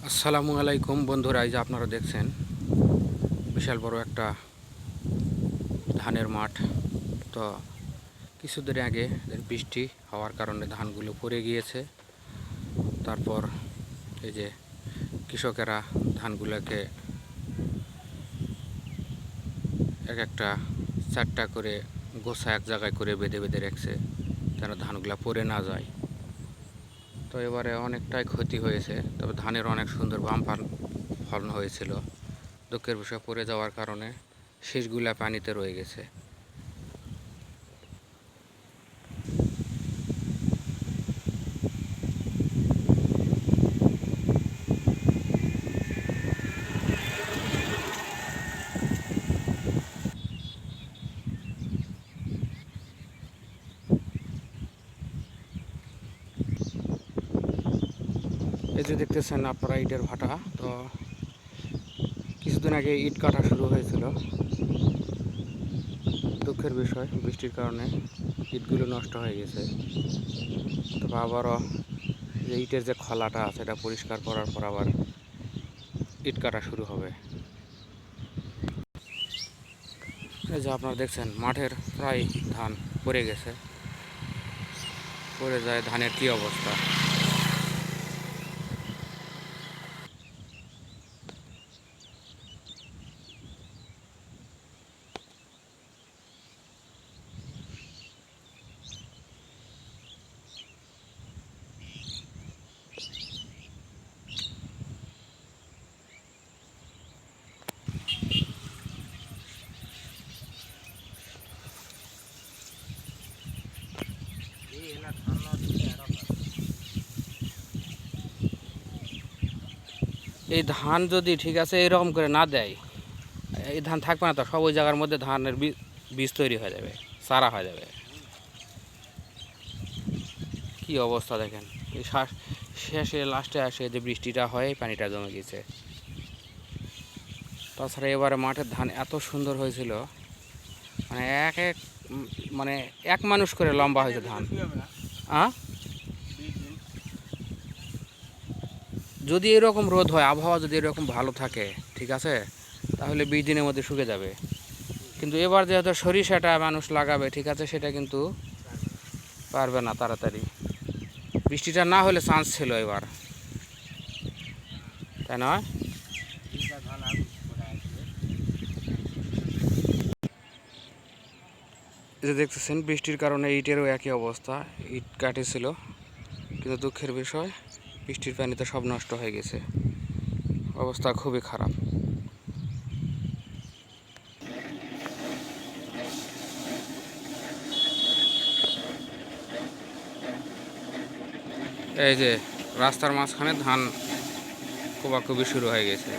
আসসালামু আলাইকুম বন্ধুরা, এই যে আপনারা দেখছেন বিশাল বড় একটা ধানের মাঠ। তো কিছুদিন আগে বৃষ্টি হওয়ার কারণে ধানগুলো পড়ে গিয়েছে। তারপর এই যে কৃষকেরা ধানগুলোকে এক একটা চারটা করে গোছা এক জায়গায় করে বেঁধে বেঁধে রাখছে যেন ধানগুলো পড়ে না যায়। তো এবারে অনেকটাই ক্ষতি হয়েছে, তবে ধানের অনেক সুন্দর বাম্পার ফলন হয়েছিল। দুঃখের বিষয় পড়ে যাওয়ার কারণে শীষগুলা পানিতে রয়ে গেছে। এই যে দেখতেছেন আপনারা ইটের ভাটা। তো কিছুদিন আগে ইট কাটা শুরু হয়েছিল। দুঃখের বিষয় বৃষ্টির কারণে ইটগুলো নষ্ট হয়ে গেছে। তবে আবারও যে ইটের যে খলাটা আছে এটা পরিষ্কার করার পর আবার ইট কাটা শুরু হবে। এই যে আপনারা দেখছেন মাঠের প্রায় ধান পড়ে গেছে। পড়ে যায় ধানের কি অবস্থা। এই ধান যদি ঠিক আছে এরকম করে না দেয়, এই ধান থাকবে না তো, সব ওই জায়গার মধ্যে ধানের বীজ তৈরি হয়ে যাবে, চারা হয়ে যাবে। কি অবস্থা দেখেন। এই শেষে লাস্টে আসে যে বৃষ্টিটা হয় পানিটা জমে গেছে। তাছাড়া এবারে মাঠের ধান এত সুন্দর হয়েছিল, মানে এক এক মানে এক মানুষ করে লম্বা হয়েছে ধান। যদি এরকম রোদ হয়, আবহাওয়া যদি এরকম ভালো থাকে, ঠিক আছে, তাহলে 20 দিনের মধ্যে শুকে যাবে। কিন্তু এবার যেহেতু সরিষাটা মানুষ লাগাবে, ঠিক আছে, সেটা কিন্তু পারবে না তাড়াতাড়ি। বৃষ্টিটা না হলে চান্স ছিল এবার, তাই নয়? যে দেখতেছেন বৃষ্টির কারণে ইটেরও একই অবস্থা, ইট কাটেছিল, কিন্তু দুঃখের বিষয় বৃষ্টির পানিতে সব নষ্ট হয়ে গেছে। অবস্থা খুবই খারাপ। এই যে রাস্তার মাঝখানে ধান কোবাকুবি শুরু হয়ে গেছে।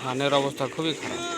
ধানের অবস্থা খুবই খারাপ।